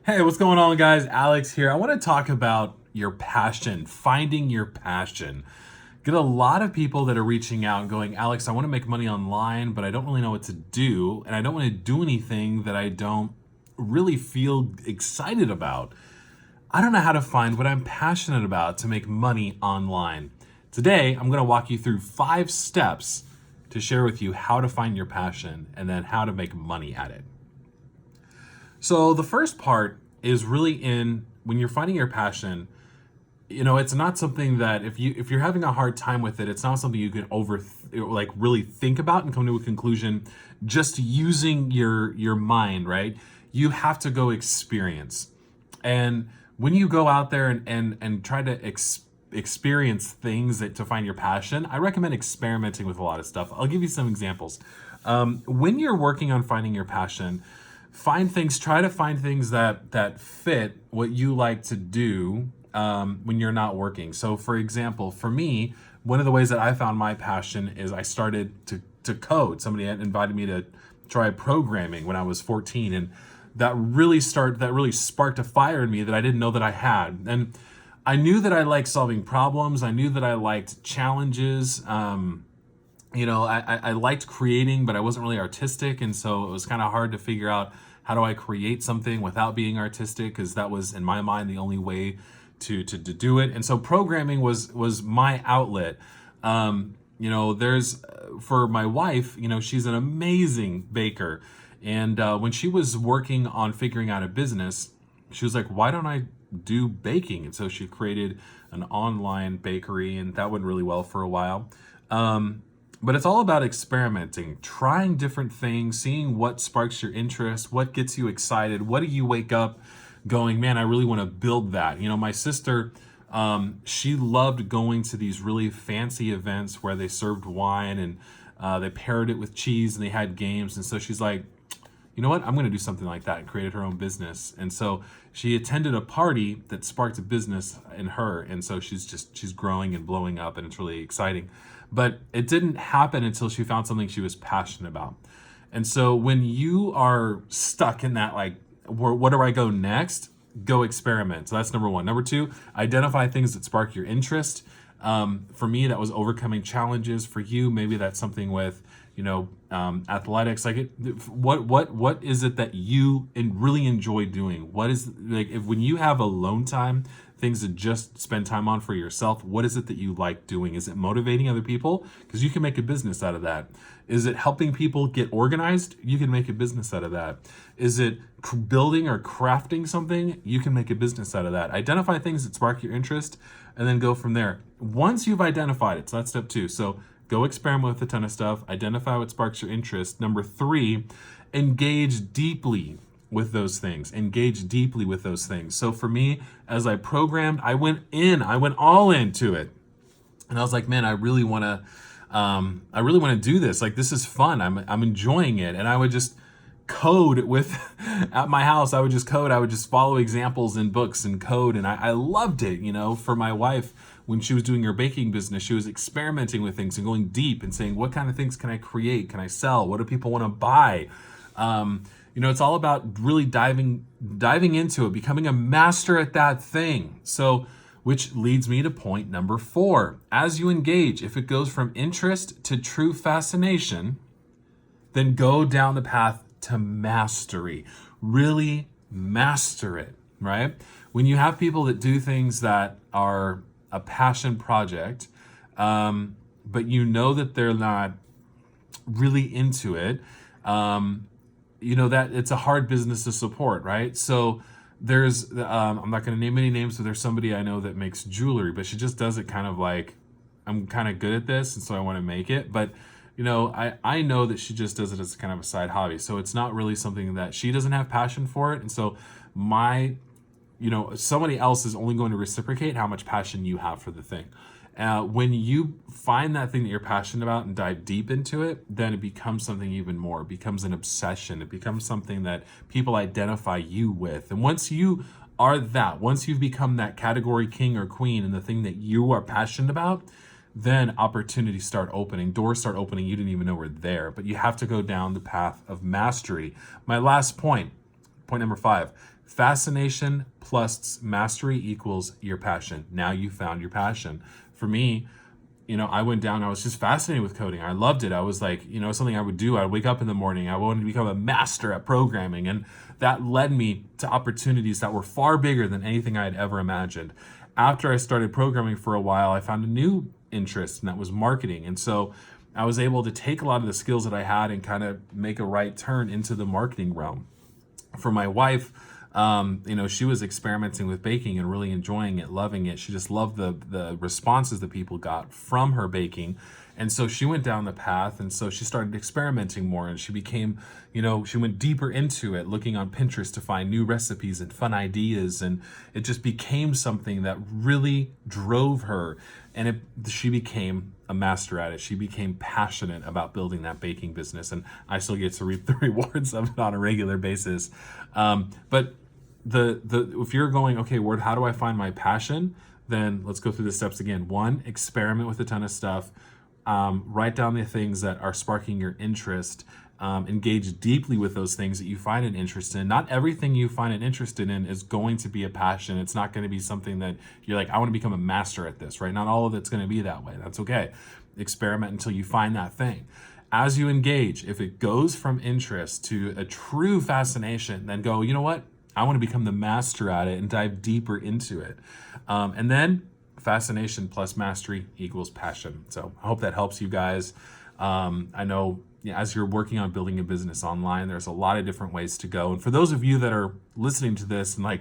Hey, what's going on, guys? Alex here. I want to talk about your passion, finding your passion. Get a lot of people that are reaching out and going, Alex, I want to make money online, but I don't really know what to do. And I don't want to do anything that I don't really feel excited about. I don't know how to find what I'm passionate about to make money online. Today, I'm going to walk you through 5 steps to share with you how to find your passion and then how to make money at it. So the first part is really in when you're finding your passion. It's not something that if you're having a hard time with it, it's not something you can really think about and come to a conclusion just using your mind, right? You have to go experience. And when you go out there and try to experience things to find your passion, I recommend experimenting with a lot of stuff. I'll give you some examples. When you're working on finding your passion, try to find things that fit what you like to do when you're not working. So for example, for me, one of the ways that I found my passion is I started to code. Somebody had invited me to try programming when I was 14, and that really sparked a fire in me that I didn't know that I had. And I knew that I liked solving problems. I knew that I liked challenges. I liked creating, but I wasn't really artistic. And so it was kind of hard to figure out how do I create something without being artistic, because that was, in my mind, the only way to do it. And so programming was my outlet. There's for my wife, she's an amazing baker. And when she was working on figuring out a business, she was like, why don't I do baking? And so she created an online bakery, and that went really well for a while. But it's all about experimenting, trying different things, seeing what sparks your interest, what gets you excited, what do you wake up going, man, I really want to build that. My sister, she loved going to these really fancy events where they served wine and they paired it with cheese and they had games. And so she's like, you know what, I'm going to do something like that, and created her own business. And so she attended a party that sparked a business in her. And so she's growing and blowing up, and it's really exciting. But it didn't happen until she found something she was passionate about. And so when you are stuck in that, like, what do I go next? Go experiment. So that's number one. Number two, identify things that spark your interest. For me, that was overcoming challenges. For you, maybe that's something with, athletics. Like, what is it that you really enjoy doing? What is, like, when you have alone time, things to just spend time on for yourself, what is it that you like doing? Is it motivating other people? Because you can make a business out of that. Is it helping people get organized? You can make a business out of that. Is it building or crafting something? You can make a business out of that. Identify things that spark your interest and then go from there. Once you've identified it, so that's step 2. So go experiment with a ton of stuff, identify what sparks your interest. Number 3, engage deeply with those things. Engage deeply with those things. So for me, as I programmed, I went all into it. And I was like, man, I really want to do this. Like, this is fun. I'm enjoying it. And I would just code at my house. I would just follow examples in books and code. And I loved it. For my wife, when she was doing her baking business, she was experimenting with things and going deep and saying, what kind of things can I create? Can I sell? What do people want to buy? It's all about really diving into it, becoming a master at that thing. So, which leads me to point number 4. As you engage, if it goes from interest to true fascination, then go down the path to mastery. Really master it, right? When you have people that do things that are a passion project, but you know that they're not really into it, that it's a hard business to support, right? So there's, I'm not going to name any names, but there's somebody I know that makes jewelry, but she just does it kind of like, I'm kind of good at this, and so I want to make it. But, I know that she just does it as kind of a side hobby. So it's not really something that she doesn't have passion for it. And so somebody else is only going to reciprocate how much passion you have for the thing. When you find that thing that you're passionate about and dive deep into it, then it becomes something even more. It becomes an obsession. It becomes something that people identify you with. And once you've become that category king or queen in the thing that you are passionate about, then opportunities start opening, doors start opening you didn't even know were there. But you have to go down the path of mastery. My last point number 5, Fascination plus mastery equals your passion. Now you found your passion. For me, I went down, I was just fascinated with coding. I loved it. I was like, something I would do. I'd wake up in the morning. I wanted to become a master at programming. And that led me to opportunities that were far bigger than anything I had ever imagined. After I started programming for a while, I found a new interest, and that was marketing. And so I was able to take a lot of the skills that I had and kind of make a right turn into the marketing realm. For my wife, she was experimenting with baking and really enjoying it, loving it. She just loved the responses that people got from her baking. And so she went down the path, and so she started experimenting more, and she became, she went deeper into it, looking on Pinterest to find new recipes and fun ideas, and it just became something that really drove her, and she became a master at it. She became passionate about building that baking business, and I still get to reap the rewards of it on a regular basis. But if you're going, okay, Ward, how do I find my passion? Then let's go through the steps again. 1, experiment with a ton of stuff. Write down the things that are sparking your interest. Engage deeply with those things that you find an interest in. Not everything you find an interest in is going to be a passion. It's not going to be something that you're like, I want to become a master at this, right? Not all of it's going to be that way. That's okay. Experiment until you find that thing. As you engage, if it goes from interest to a true fascination, then go, you know what? I want to become the master at it and dive deeper into it. And then fascination plus mastery equals passion. So I hope that helps you guys. I know as you're working on building a business online, there's a lot of different ways to go. And for those of you that are listening to this and like,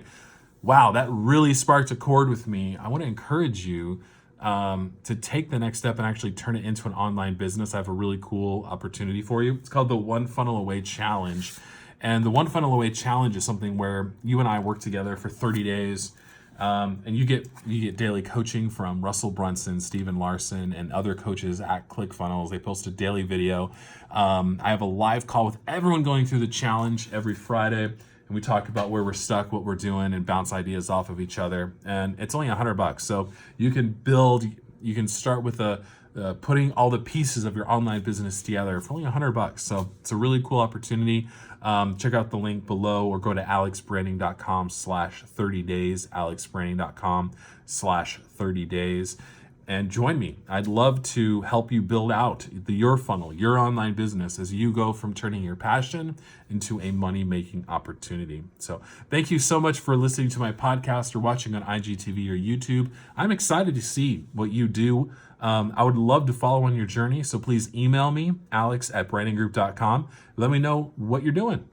wow, that really sparked a chord with me, I want to encourage you to take the next step and actually turn it into an online business. I have a really cool opportunity for you. It's called the One Funnel Away Challenge. And the One Funnel Away Challenge is something where you and I work together for 30 days. And you get daily coaching from Russell Brunson, Steven Larson, and other coaches at ClickFunnels. They post a daily video. I have a live call with everyone going through the challenge every Friday, and we talk about where we're stuck, what we're doing, and bounce ideas off of each other. And it's only $100, so you can start with putting all the pieces of your online business together for only $100. So it's a really cool opportunity. Check out the link below or go to alexbranding.com/30 days, alexbranding.com/30 days, and join me. I'd love to help you build out your funnel, your online business as you go from turning your passion into a money-making opportunity. So thank you so much for listening to my podcast or watching on IGTV or YouTube. I'm excited to see what you do. I would love to follow on your journey, so please email me, alex@brandinggroup.com. Let me know what you're doing.